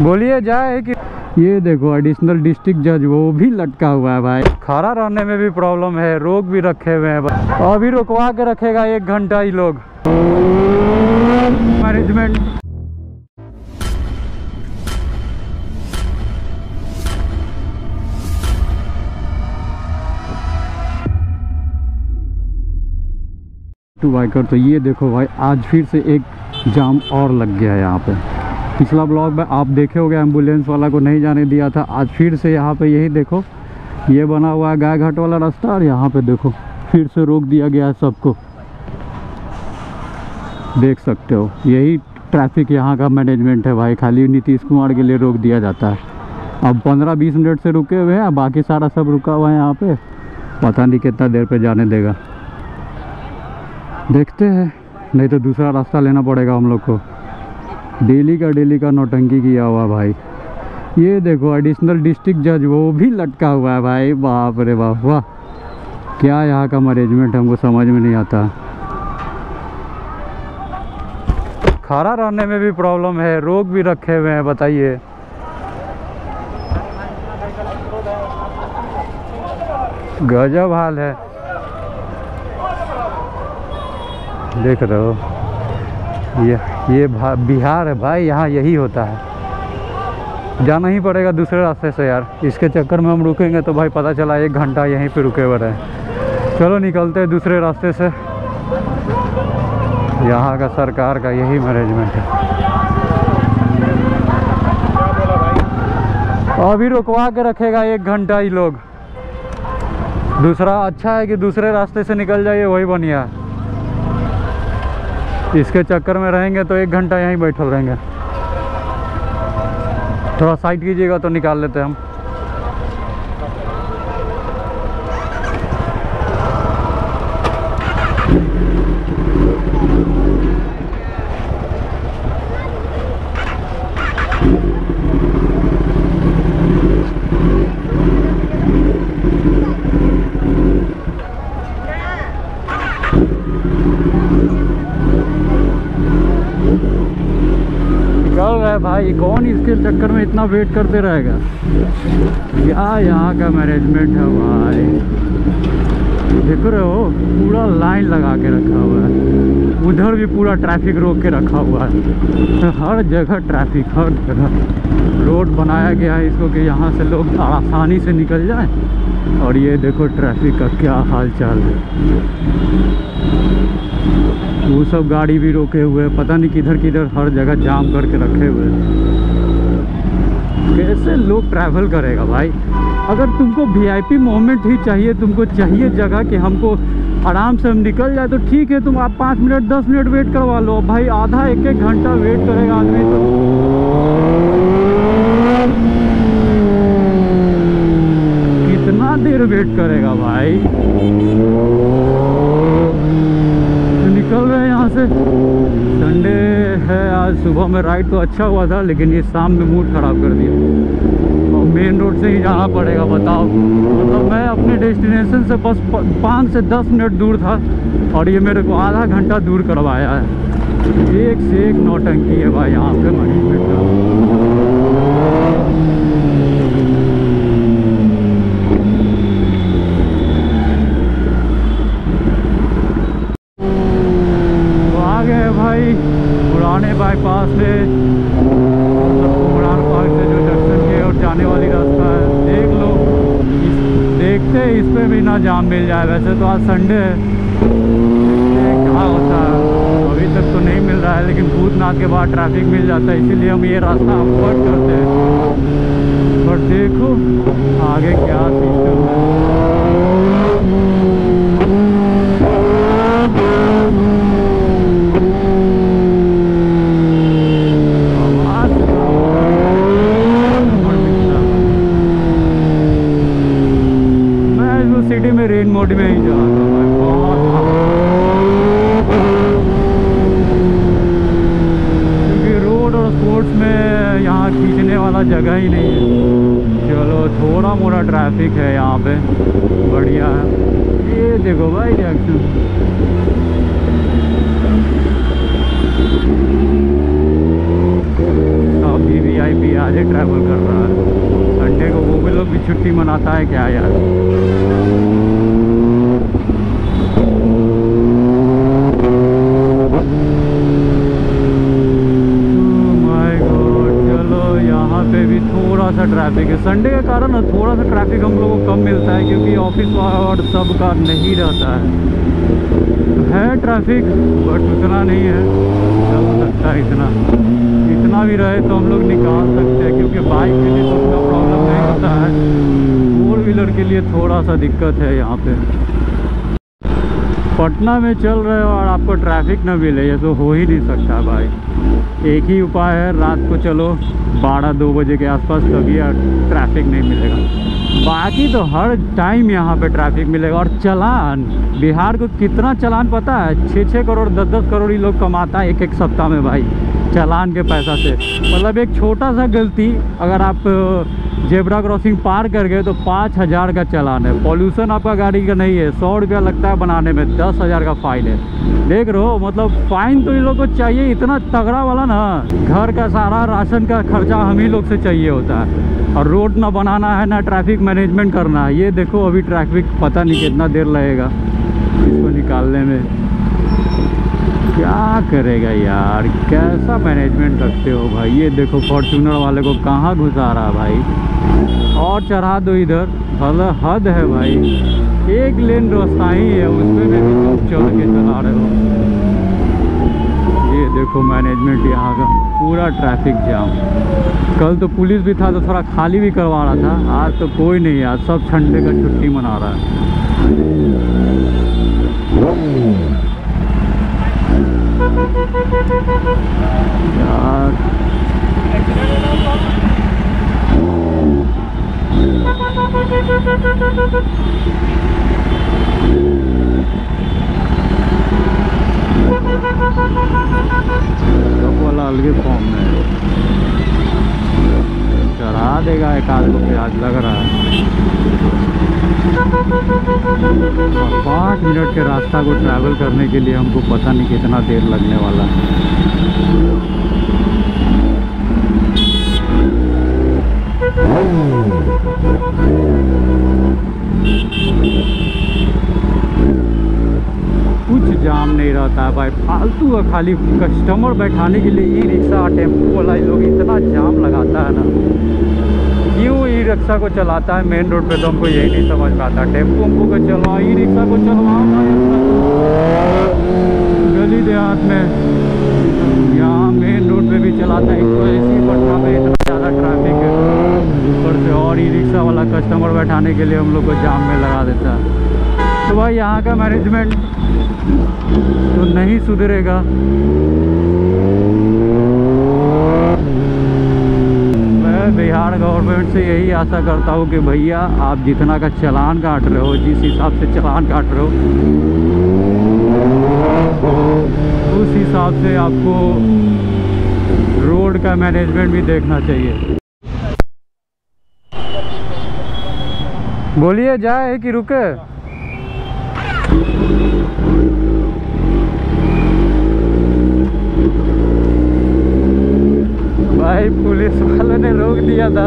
बोलिए जाए कि ये देखो एडिशनल डिस्ट्रिक्ट जज वो भी लटका हुआ है भाई। खड़ा रहने में भी प्रॉब्लम है, रोक भी रखे हुए हैं भाई। अभी रुकवा के रखेगा 1 घंटा ही लोग। Management to biker. तो ये देखो भाई आज फिर से एक जाम और लग गया है यहाँ पे। पिछला ब्लॉग में आप देखे होंगे एम्बुलेंस वाला को नहीं जाने दिया था। आज फिर से यहाँ पे यही देखो ये बना हुआ है गाय घाट वाला रास्ता, और यहाँ पे देखो फिर से रोक दिया गया है सबको। देख सकते हो यही ट्रैफिक यहाँ का मैनेजमेंट है भाई। खाली नीतीश कुमार के लिए रोक दिया जाता है। अब 15-20 मिनट से रुके हुए हैं, बाकी सारा सब रुका हुआ है यहाँ पे। पता नहीं कितना देर पे जाने देगा, देखते हैं। नहीं तो दूसरा रास्ता लेना पड़ेगा हम लोग को। डेली का नौटंकी किया हुआ भाई। ये देखो एडिशनल डिस्ट्रिक्ट जज वो भी लटका हुआ है भाई। बाप रे बाप, वाह क्या यहाँ का मैनेजमेंट हमको समझ में नहीं आता। खड़ा रहने में भी प्रॉब्लम है, रोक भी रखे हुए हैं। बताइए गजब हाल है। देख रहे हो ये बिहार है भाई, यहाँ यही होता है। जाना ही पड़ेगा दूसरे रास्ते से यार। इसके चक्कर में हम रुकेंगे तो भाई पता चला 1 घंटा यहीं पे रुके हुए रहे। चलो निकलते हैं दूसरे रास्ते से। यहाँ का सरकार का यही मैनेजमेंट है। अभी रुकवा के रखेगा 1 घंटा ही लोग। दूसरा अच्छा है कि दूसरे रास्ते से निकल जाइए, वही बढ़िया। इसके चक्कर में रहेंगे तो 1 घंटा यहीं बैठल रहेंगे। थोड़ा साइड कीजिएगा तो निकाल लेते हैं हम। निकल रहा है भाई, कौन इसके चक्कर में इतना वेट करते रहेगा। क्या यहाँ का मैनेजमेंट है भाई। देख रहे हो पूरा लाइन लगा के रखा हुआ है। उधर भी पूरा ट्रैफिक रोक के रखा हुआ है। हर जगह ट्रैफिक, हर जगह। रोड बनाया गया है इसको कि यहाँ से लोग आसानी से निकल जाएं। और ये देखो ट्रैफिक का क्या हाल चाल है। वो सब गाड़ी भी रोके हुए हैं, पता नहीं किधर किधर हर जगह जाम करके रखे हुए हैं। कैसे लोग ट्रैवल करेगा भाई। अगर तुमको वीआईपी मोमेंट ही चाहिए, तुमको चाहिए जगह कि हमको आराम से हम निकल जाए, तो ठीक है तुम आप 5 मिनट 10 मिनट वेट करवा लो भाई। आधा 1-1 घंटा वेट करेगा आदमी तो कितना देर वेट करेगा भाई। निकल रहे हैं यहाँ से। संडे है आज। सुबह में राइड तो अच्छा हुआ था, लेकिन ये शाम में मूड ख़राब कर दिया। और मेन रोड से ही जाना पड़ेगा। बताओ, मतलब मैं अपने डेस्टिनेशन से बस 5 से 10 मिनट दूर था, और ये मेरे को आधा घंटा दूर करवाया है। एक से एक नौटंकी है भाई यहाँ पे मैनेजमेंट का। भाई पुराने बाईपास से, पुराना पार्क से जो जंक्शन के और जाने वाली रास्ता है, देख लो। देखते इस पे भी ना जाम मिल जाए। वैसे तो आज संडे है, क्या होता है अभी तक तो नहीं मिल रहा है, लेकिन भूतनाथ के बाद ट्रैफिक मिल जाता है, इसीलिए हम ये रास्ता अवॉइड करते हैं। पर देखो आगे क्या सिस्टम है। सिटी में रेन मोड में ही जा रहा क्योंकि रोड और स्पोर्ट्स में यहाँ खींचने वाला जगह ही नहीं है। चलो थोड़ा मोड़ा ट्रैफिक है यहाँ पे, बढ़िया है। ये देखो भाई रिएक्शन। अभी भी वीआईपी आज ही ट्रैवल कर रहा है। संडे को वो भी लोग भी छुट्टी मनाता है क्या यार। पे भी थोड़ा सा ट्रैफिक है। संडे के कारण ना थोड़ा सा ट्रैफिक हम लोगों को कम मिलता है, क्योंकि ऑफिस और सब का नहीं रहता है। तो है ट्रैफिक बट उतना नहीं है, चल सकता है इतना भी रहे तो हम लोग निकाल सकते हैं, क्योंकि बाइक के लिए तो उतना प्रॉब्लम नहीं होता है। 4 व्हीलर के लिए थोड़ा सा दिक्कत है यहाँ पे। पटना में चल रहे हो और आपको ट्रैफिक ना मिले, ये तो हो ही नहीं सकता भाई। एक ही उपाय है, रात को चलो 12-2 बजे के आसपास, तभी ट्रैफिक नहीं मिलेगा। बाकी तो हर टाइम यहाँ पे ट्रैफिक मिलेगा। और चालान, बिहार को कितना चालान पता है? 6-6 करोड़ 10-10 करोड़ ही लोग कमाता है एक सप्ताह में भाई, चालान के पैसा से। मतलब एक छोटा सा गलती, अगर आप जेब्रा क्रॉसिंग पार कर गए तो 5000 का चालान है। पॉल्यूशन आपका गाड़ी का नहीं है, 100 रुपया लगता है बनाने में, 10,000 का फाइन है। देख रहे हो, मतलब फाइन तो इन लोग को चाहिए इतना तगड़ा वाला ना। घर का सारा राशन का खर्चा हम ही लोग से चाहिए होता है, और रोड ना बनाना है ना ट्रैफिक मैनेजमेंट करना है। ये देखो अभी ट्रैफिक पता नहीं कितना देर लगेगा इसको निकालने में। क्या करेगा यार, कैसा मैनेजमेंट रखते हो भाई। ये देखो फॉर्च्यूनर वाले को कहाँ घुसा रहा भाई, और चढ़ा दो इधर, हद है भाई। एक लेन रास्ता ही है, उसमें भी तुम चढ़ के चला रहे हो। ये देखो मैनेजमेंट यहाँ का, पूरा ट्रैफिक जाम। कल तो पुलिस भी था तो थोड़ा खाली भी करवा रहा था, आज तो कोई नहीं, आज सब संडे का छुट्टी मना रहा है यार। वाला अलगे फॉर्म में चढ़ा देगा एक आध को, प्याज लग रहा है। 5 मिनट के रास्ता को ट्रैवल करने के लिए हमको पता नहीं कितना देर लगने वाला है। कुछ जाम नहीं रहता है भाई, फालतू का खाली कस्टमर बैठाने के लिए ई रिक्शा टेम्पो वाला लोग इतना जाम लगाता है ना। क्यों ई रिक्शा को चलाता है मेन रोड पे, तो हमको यही नहीं समझ में आता। टेम्पो हमको को चलवाओ, ई रिक्शा को चलवाओ ना गली देहात में, यहाँ मेन रोड पे भी चलाता है। तो ऐसी पटना में इतना ज़्यादा ट्रैफिक है ऊपर से, और ई रिक्शा वाला कस्टमर बैठाने के लिए हम लोग को जाम में लगा देता है। तो भाई यहाँ का मैनेजमेंट तो नहीं सुधरेगा। मैं बिहार गवर्नमेंट से यही आशा करता हूँ कि भैया आप जितना का चालान काट रहे हो, जिस हिसाब से चालान काट रहे हो, उस हिसाब से आपको रोड का मैनेजमेंट भी देखना चाहिए। बोलिए, जाए कि रुके? भाई पुलिस वालों ने रोक दिया था,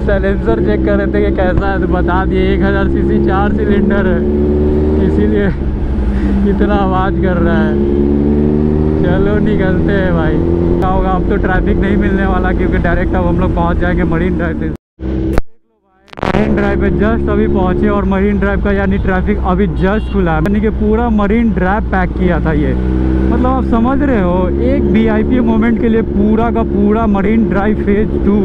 साइलेंसर चेक कर रहे थे कि कैसा है, तो बता दिए 1000 सीसी 4 सिलेंडर है, इसीलिए इतना आवाज़ कर रहा है। चलो निकलते हैं भाई। क्या होगा, अब तो ट्रैफिक नहीं मिलने वाला, क्योंकि डायरेक्ट अब हम लोग पहुंच जाएंगे मरीन ड्राइव पे। मरीन ड्राइव पे जस्ट अभी पहुंचे, और मरीन ड्राइव का यानी ट्रैफिक अभी जस्ट खुला है, यानी कि पूरा मरीन ड्राइव पैक किया था ये। मतलब आप समझ रहे हो, एक वीआईपी मोमेंट के लिए पूरा का पूरा marine drive phase 2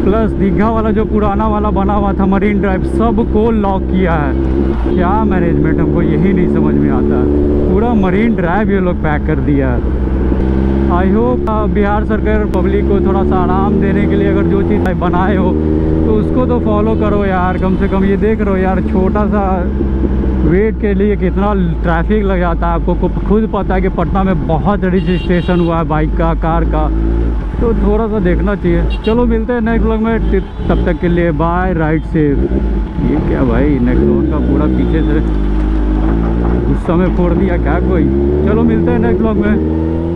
plus Digha वाला जो पुराना वाला बना हुआ था मरीन ड्राइव, सब को लॉक किया है। क्या मैनेजमेंट, हमको यही नहीं समझ में आता। पूरा मरीन ड्राइव ये लोग पैक कर दिया है। आई होप बिहार सरकार पब्लिक को थोड़ा सा आराम देने के लिए अगर जो चीज़ बनाए हो तो उसको तो फॉलो करो यार। कम से कम ये देख रहे हो यार, छोटा सा वेट के लिए कितना ट्रैफिक लग जाता है। आपको खुद पता है कि पटना में बहुत रजिस्ट्रेशन हुआ है बाइक का, कार का, तो थोड़ा सा देखना चाहिए। चलो मिलते हैं नेक्स्ट व्लॉग में, तब तक के लिए बाय, राइड सेफ। ये क्या भाई, नेक्सॉन का पूरा पीछे से गुस्सा में फोड़ दिया क्या कोई। चलो मिलते हैं नेक्स्ट व्लॉग में।